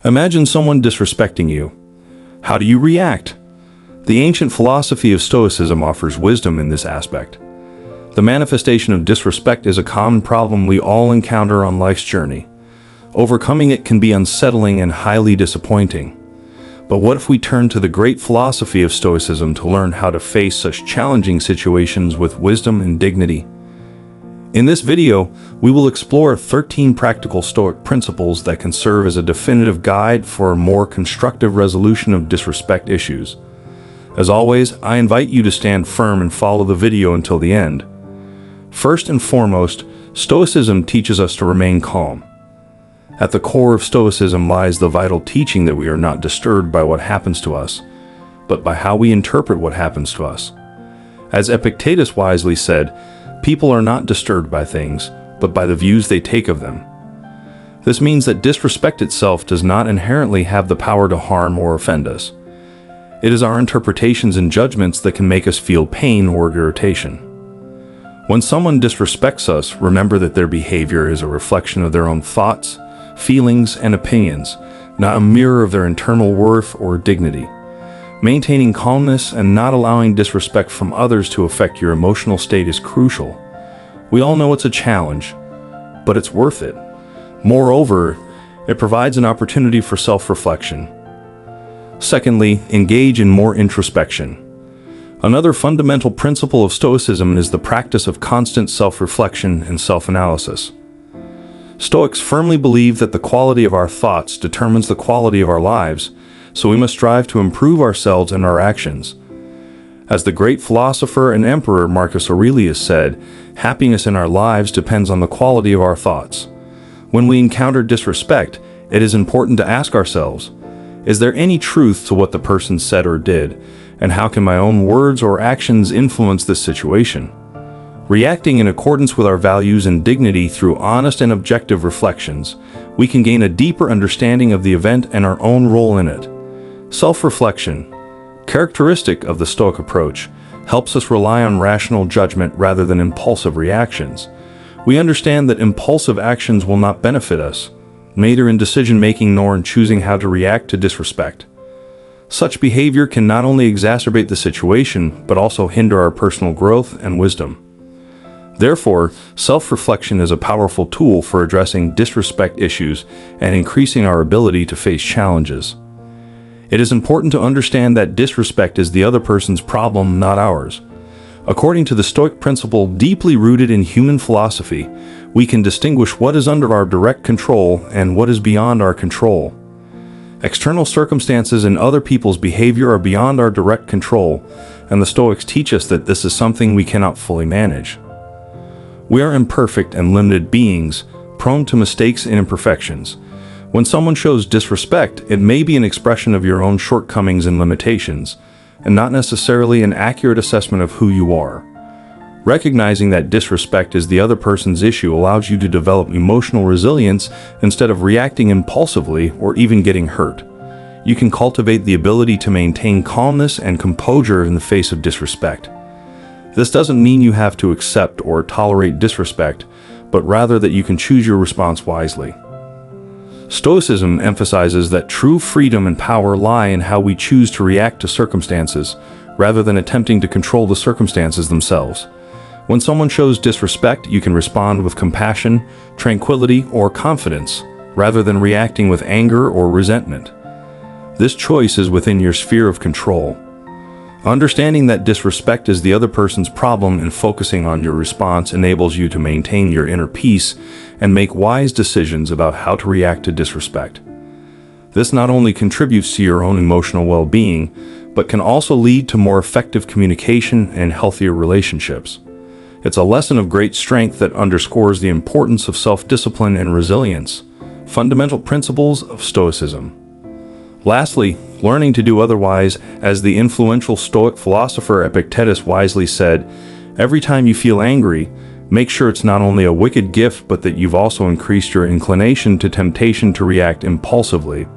Imagine someone disrespecting you. How do you react? The ancient philosophy of Stoicism offers wisdom in this aspect. The manifestation of disrespect is a common problem we all encounter on life's journey. Overcoming it can be unsettling and highly disappointing. But what if we turn to the great philosophy of Stoicism to learn how to face such challenging situations with wisdom and dignity? In this video, we will explore 13 practical Stoic principles that can serve as a definitive guide for a more constructive resolution of disrespect issues. As always, I invite you to stand firm and follow the video until the end. First and foremost, Stoicism teaches us to remain calm. At the core of Stoicism lies the vital teaching that we are not disturbed by what happens to us, but by how we interpret what happens to us. As Epictetus wisely said, people are not disturbed by things, but by the views they take of them. This means that disrespect itself does not inherently have the power to harm or offend us. It is our interpretations and judgments that can make us feel pain or irritation. When someone disrespects us, remember that their behavior is a reflection of their own thoughts, feelings, and opinions, not a mirror of their internal worth or dignity. Maintaining calmness and not allowing disrespect from others to affect your emotional state is crucial. We all know it's a challenge, but it's worth it. Moreover, it provides an opportunity for self-reflection. Secondly, engage in more introspection. Another fundamental principle of Stoicism is the practice of constant self-reflection and self-analysis. Stoics firmly believe that the quality of our thoughts determines the quality of our lives, so we must strive to improve ourselves and our actions. As the great philosopher and emperor Marcus Aurelius said, happiness in our lives depends on the quality of our thoughts. When we encounter disrespect, it is important to ask ourselves, is there any truth to what the person said or did, and how can my own words or actions influence this situation? Reacting in accordance with our values and dignity through honest and objective reflections, we can gain a deeper understanding of the event and our own role in it. Self-reflection, characteristic of the Stoic approach, helps us rely on rational judgment rather than impulsive reactions. We understand that impulsive actions will not benefit us, neither in decision-making nor in choosing how to react to disrespect. Such behavior can not only exacerbate the situation, but also hinder our personal growth and wisdom. Therefore, self-reflection is a powerful tool for addressing disrespect issues and increasing our ability to face challenges. It is important to understand that disrespect is the other person's problem, not ours. According to the Stoic principle deeply rooted in human philosophy, we can distinguish what is under our direct control and what is beyond our control. External circumstances and other people's behavior are beyond our direct control, and the Stoics teach us that this is something we cannot fully manage. We are imperfect and limited beings, prone to mistakes and imperfections. When someone shows disrespect, it may be an expression of your own shortcomings and limitations, and not necessarily an accurate assessment of who you are. Recognizing that disrespect is the other person's issue allows you to develop emotional resilience instead of reacting impulsively or even getting hurt. You can cultivate the ability to maintain calmness and composure in the face of disrespect. This doesn't mean you have to accept or tolerate disrespect, but rather that you can choose your response wisely. Stoicism emphasizes that true freedom and power lie in how we choose to react to circumstances, rather than attempting to control the circumstances themselves. When someone shows disrespect, you can respond with compassion, tranquility, or confidence, rather than reacting with anger or resentment. This choice is within your sphere of control. Understanding that disrespect is the other person's problem and focusing on your response enables you to maintain your inner peace and make wise decisions about how to react to disrespect. This not only contributes to your own emotional well-being, but can also lead to more effective communication and healthier relationships. It's a lesson of great strength that underscores the importance of self-discipline and resilience, fundamental principles of Stoicism. Lastly, learning to do otherwise, as the influential Stoic philosopher Epictetus wisely said, every time you feel angry, make sure it's not only a wicked gift but that you've also increased your inclination to temptation to react impulsively,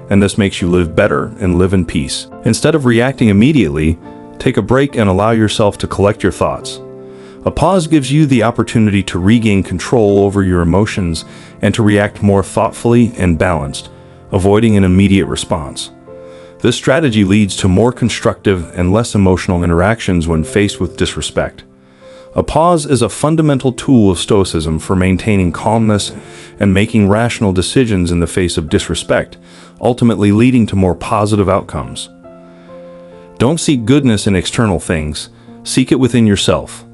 and this makes you live better and live in peace. Instead of reacting immediately, take a break and allow yourself to collect your thoughts. A pause gives you the opportunity to regain control over your emotions and to react more thoughtfully and balanced, avoiding an immediate response. This strategy leads to more constructive and less emotional interactions when faced with disrespect. A pause is a fundamental tool of Stoicism for maintaining calmness and making rational decisions in the face of disrespect, ultimately leading to more positive outcomes. Don't seek goodness in external things, seek it within yourself.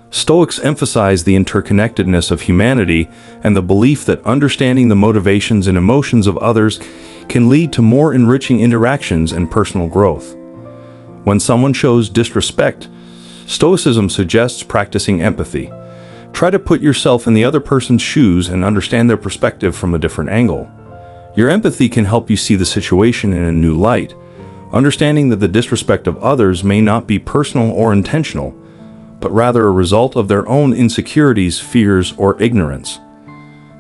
Stoics emphasize the interconnectedness of humanity and the belief that understanding the motivations and emotions of others can lead to more enriching interactions and personal growth. When someone shows disrespect, Stoicism suggests practicing empathy. Try to put yourself in the other person's shoes and understand their perspective from a different angle. Your empathy can help you see the situation in a new light, understanding that the disrespect of others may not be personal or intentional, but rather a result of their own insecurities, fears, or ignorance.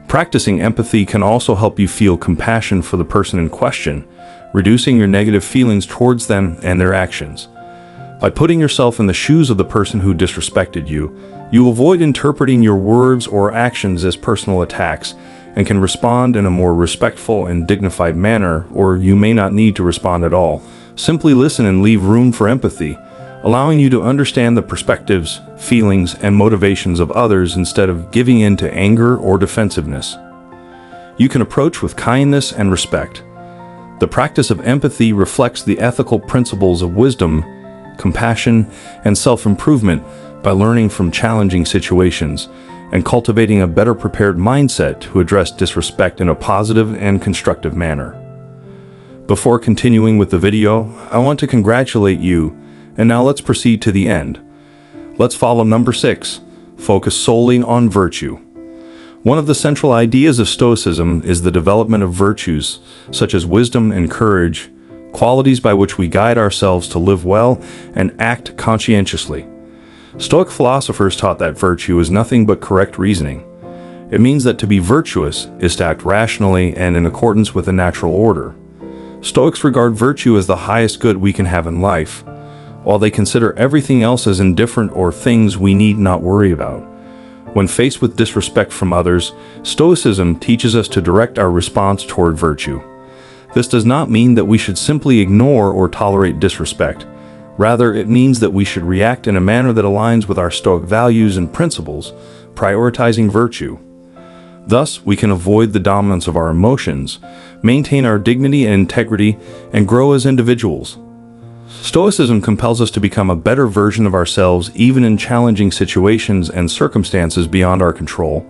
Practicing empathy can also help you feel compassion for the person in question, reducing your negative feelings towards them and their actions. By putting yourself in the shoes of the person who disrespected you, you avoid interpreting your words or actions as personal attacks and can respond in a more respectful and dignified manner, or you may not need to respond at all. Simply listen and leave room for empathy, allowing you to understand the perspectives, feelings, and motivations of others instead of giving in to anger or defensiveness. You can approach with kindness and respect. The practice of empathy reflects the ethical principles of wisdom, compassion, and self-improvement by learning from challenging situations and cultivating a better prepared mindset to address disrespect in a positive and constructive manner. Before continuing with the video, I want to congratulate you, and now let's proceed to the end. Let's follow number 6, focus solely on virtue. One of the central ideas of Stoicism is the development of virtues, such as wisdom and courage, qualities by which we guide ourselves to live well and act conscientiously. Stoic philosophers taught that virtue is nothing but correct reasoning. It means that to be virtuous is to act rationally and in accordance with a natural order. Stoics regard virtue as the highest good we can have in life, while they consider everything else as indifferent or things we need not worry about. When faced with disrespect from others, Stoicism teaches us to direct our response toward virtue. This does not mean that we should simply ignore or tolerate disrespect. Rather, it means that we should react in a manner that aligns with our Stoic values and principles, prioritizing virtue. Thus, we can avoid the dominance of our emotions, maintain our dignity and integrity, and grow as individuals. Stoicism compels us to become a better version of ourselves even in challenging situations and circumstances beyond our control.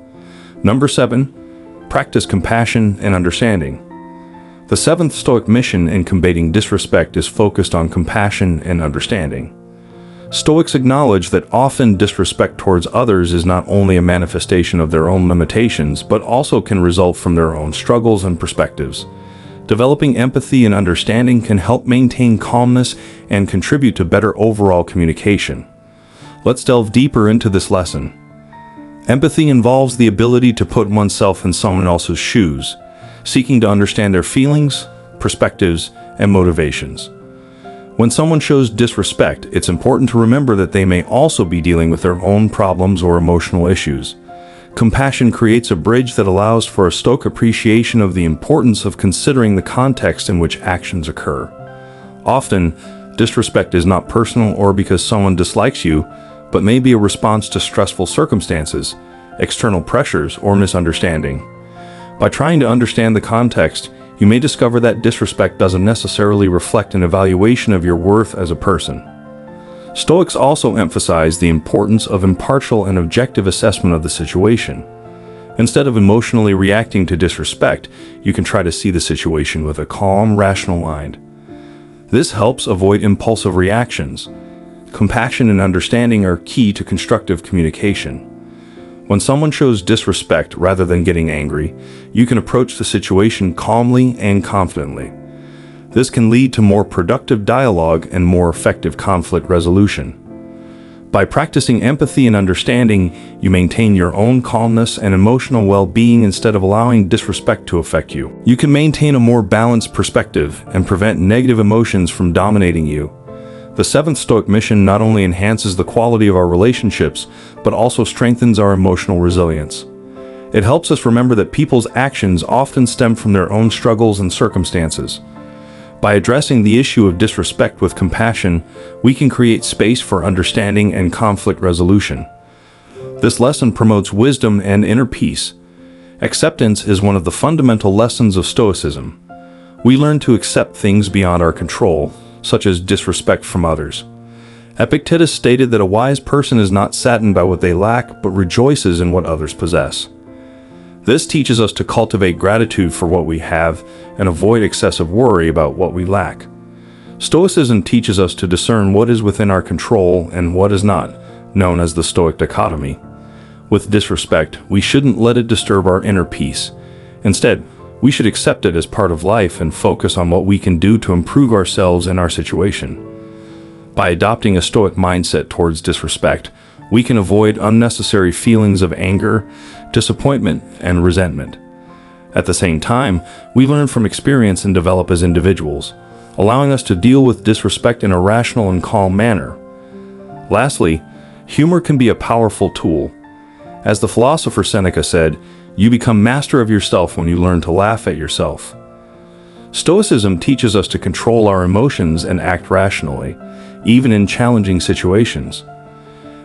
Number 7, practice compassion and understanding. The 7th Stoic mission in combating disrespect is focused on compassion and understanding. Stoics acknowledge that often disrespect towards others is not only a manifestation of their own limitations, but also can result from their own struggles and perspectives. Developing empathy and understanding can help maintain calmness and contribute to better overall communication. Let's delve deeper into this lesson. Empathy involves the ability to put oneself in someone else's shoes, seeking to understand their feelings, perspectives, and motivations. When someone shows disrespect, it's important to remember that they may also be dealing with their own problems or emotional issues. Compassion creates a bridge that allows for a Stoic appreciation of the importance of considering the context in which actions occur. Often, disrespect is not personal or because someone dislikes you, but may be a response to stressful circumstances, external pressures, or misunderstanding. By trying to understand the context, you may discover that disrespect doesn't necessarily reflect an evaluation of your worth as a person. Stoics also emphasize the importance of impartial and objective assessment of the situation. Instead of emotionally reacting to disrespect, you can try to see the situation with a calm, rational mind. This helps avoid impulsive reactions. Compassion and understanding are key to constructive communication. When someone shows disrespect rather than getting angry, you can approach the situation calmly and confidently. This can lead to more productive dialogue and more effective conflict resolution. By practicing empathy and understanding, you maintain your own calmness and emotional well-being instead of allowing disrespect to affect you. You can maintain a more balanced perspective and prevent negative emotions from dominating you. The 7th Stoic mission not only enhances the quality of our relationships, but also strengthens our emotional resilience. It helps us remember that people's actions often stem from their own struggles and circumstances. By addressing the issue of disrespect with compassion, we can create space for understanding and conflict resolution. This lesson promotes wisdom and inner peace. Acceptance is one of the fundamental lessons of Stoicism. We learn to accept things beyond our control, such as disrespect from others. Epictetus stated that a wise person is not saddened by what they lack, but rejoices in what others possess. This teaches us to cultivate gratitude for what we have and avoid excessive worry about what we lack. Stoicism teaches us to discern what is within our control and what is not, known as the Stoic dichotomy. With disrespect, we shouldn't let it disturb our inner peace. Instead, we should accept it as part of life and focus on what we can do to improve ourselves and our situation. By adopting a Stoic mindset towards disrespect, we can avoid unnecessary feelings of anger, disappointment, and resentment. At the same time, we learn from experience and develop as individuals, allowing us to deal with disrespect in a rational and calm manner. Lastly, humor can be a powerful tool. As the philosopher Seneca said, "You become master of yourself when you learn to laugh at yourself." Stoicism teaches us to control our emotions and act rationally, even in challenging situations.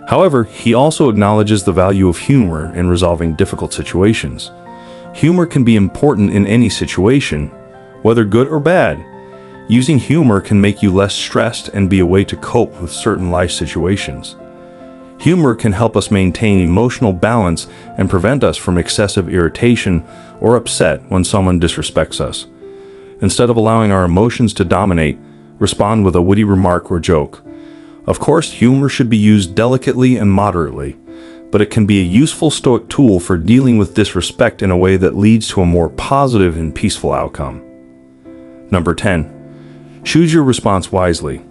However, he also acknowledges the value of humor in resolving difficult situations. Humor can be important in any situation, whether good or bad. Using humor can make you less stressed and be a way to cope with certain life situations. Humor can help us maintain emotional balance and prevent us from excessive irritation or upset when someone disrespects us. Instead of allowing our emotions to dominate, respond with a witty remark or joke. Of course, humor should be used delicately and moderately, but it can be a useful Stoic tool for dealing with disrespect in a way that leads to a more positive and peaceful outcome. Number 10. Choose your response wisely.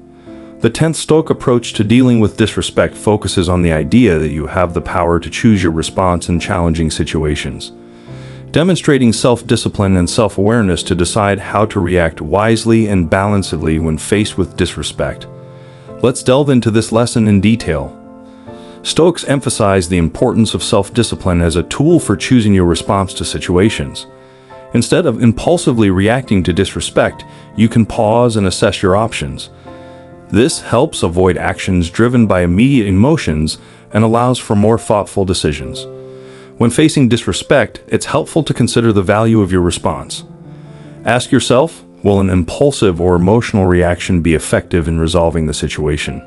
The 10th Stoic approach to dealing with disrespect focuses on the idea that you have the power to choose your response in challenging situations, demonstrating self-discipline and self-awareness to decide how to react wisely and balancedly when faced with disrespect. Let's delve into this lesson in detail. Stoics emphasize the importance of self-discipline as a tool for choosing your response to situations. Instead of impulsively reacting to disrespect, you can pause and assess your options. This helps avoid actions driven by immediate emotions and allows for more thoughtful decisions. When facing disrespect, it's helpful to consider the value of your response. Ask yourself, will an impulsive or emotional reaction be effective in resolving the situation?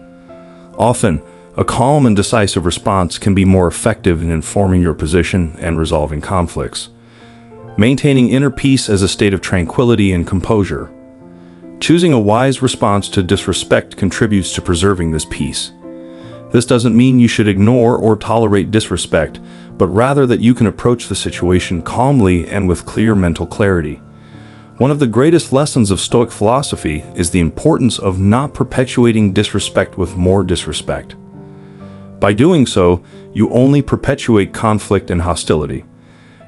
Often, a calm and decisive response can be more effective in informing your position and resolving conflicts. Maintaining inner peace as a state of tranquility and composure. Choosing a wise response to disrespect contributes to preserving this peace. This doesn't mean you should ignore or tolerate disrespect, but rather that you can approach the situation calmly and with clear mental clarity. One of the greatest lessons of Stoic philosophy is the importance of not perpetuating disrespect with more disrespect. By doing so, you only perpetuate conflict and hostility.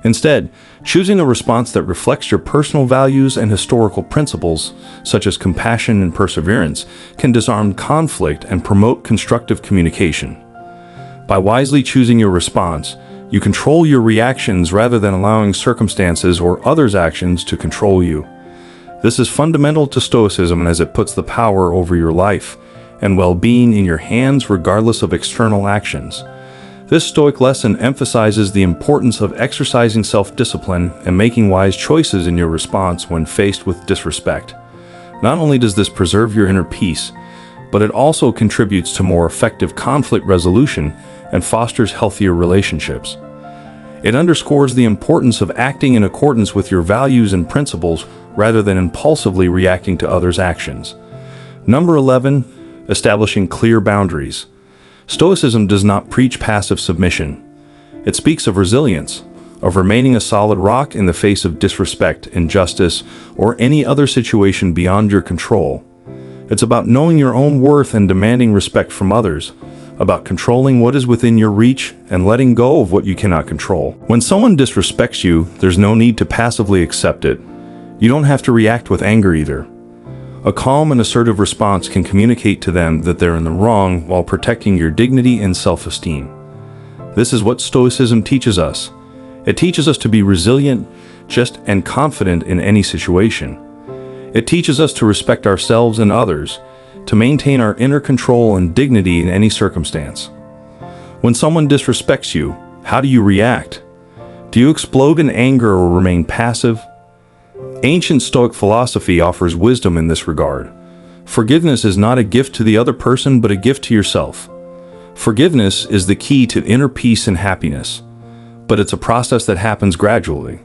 Instead, choosing a response that reflects your personal values and historical principles, such as compassion and perseverance, can disarm conflict and promote constructive communication. By wisely choosing your response, you control your reactions rather than allowing circumstances or others' actions to control you. This is fundamental to Stoicism as it puts the power over your life and well-being in your hands regardless of external actions. This Stoic lesson emphasizes the importance of exercising self-discipline and making wise choices in your response when faced with disrespect. Not only does this preserve your inner peace, but it also contributes to more effective conflict resolution and fosters healthier relationships. It underscores the importance of acting in accordance with your values and principles rather than impulsively reacting to others' actions. Number 11, establishing clear boundaries. Stoicism does not preach passive submission. It speaks of resilience, of remaining a solid rock in the face of disrespect, injustice, or any other situation beyond your control. It's about knowing your own worth and demanding respect from others, about controlling what is within your reach and letting go of what you cannot control. When someone disrespects you, there's no need to passively accept it. You don't have to react with anger either. A calm and assertive response can communicate to them that they're in the wrong while protecting your dignity and self-esteem. This is what Stoicism teaches us. It teaches us to be resilient, just and confident in any situation. It teaches us to respect ourselves and others, to maintain our inner control and dignity in any circumstance. When someone disrespects you, how do you react? Do you explode in anger or remain passive? Ancient Stoic philosophy offers wisdom in this regard. Forgiveness is not a gift to the other person, but a gift to yourself. Forgiveness is the key to inner peace and happiness, but it's a process that happens gradually.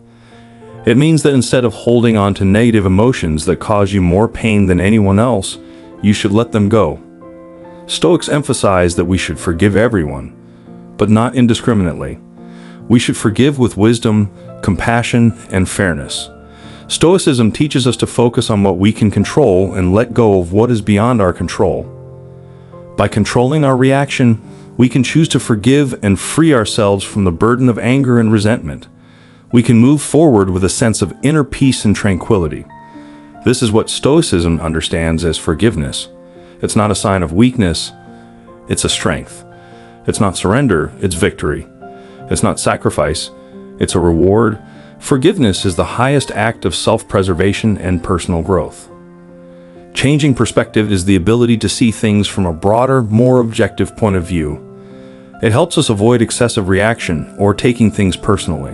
It means that instead of holding on to negative emotions that cause you more pain than anyone else, you should let them go. Stoics emphasize that we should forgive everyone, but not indiscriminately. We should forgive with wisdom, compassion, and fairness. Stoicism teaches us to focus on what we can control and let go of what is beyond our control. By controlling our reaction, we can choose to forgive and free ourselves from the burden of anger and resentment. We can move forward with a sense of inner peace and tranquility. This is what Stoicism understands as forgiveness. It's not a sign of weakness, it's a strength. It's not surrender, it's victory. It's not sacrifice, it's a reward. Forgiveness is the highest act of self-preservation and personal growth. Changing perspective is the ability to see things from a broader, more objective point of view. It helps us avoid excessive reaction or taking things personally.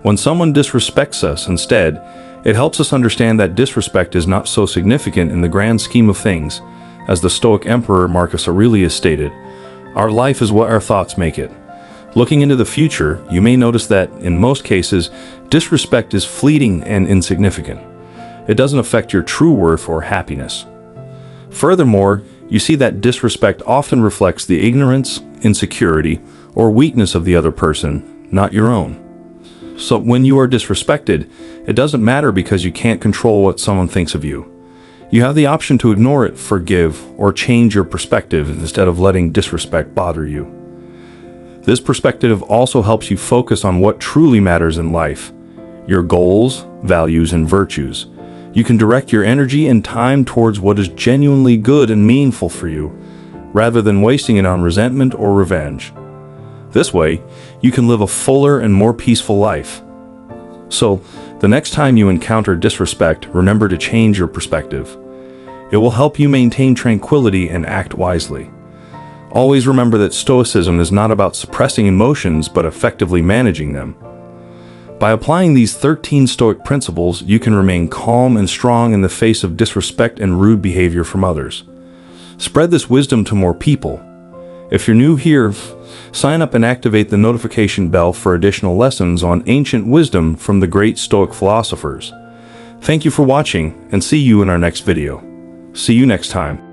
When someone disrespects us instead, it helps us understand that disrespect is not so significant in the grand scheme of things. As the Stoic Emperor Marcus Aurelius stated, "Our life is what our thoughts make it." Looking into the future, you may notice that, in most cases, disrespect is fleeting and insignificant. It doesn't affect your true worth or happiness. Furthermore, you see that disrespect often reflects the ignorance, insecurity, or weakness of the other person, not your own. So when you are disrespected, it doesn't matter because you can't control what someone thinks of you. You have the option to ignore it, forgive, or change your perspective instead of letting disrespect bother you. This perspective also helps you focus on what truly matters in life, your goals, values, and virtues. You can direct your energy and time towards what is genuinely good and meaningful for you, rather than wasting it on resentment or revenge. This way, you can live a fuller and more peaceful life. So, the next time you encounter disrespect, remember to change your perspective. It will help you maintain tranquility and act wisely. Always remember that Stoicism is not about suppressing emotions, but effectively managing them. By applying these 13 Stoic principles, you can remain calm and strong in the face of disrespect and rude behavior from others. Spread this wisdom to more people. If you're new here, sign up and activate the notification bell for additional lessons on ancient wisdom from the great Stoic philosophers. Thank you for watching, and see you in our next video. See you next time.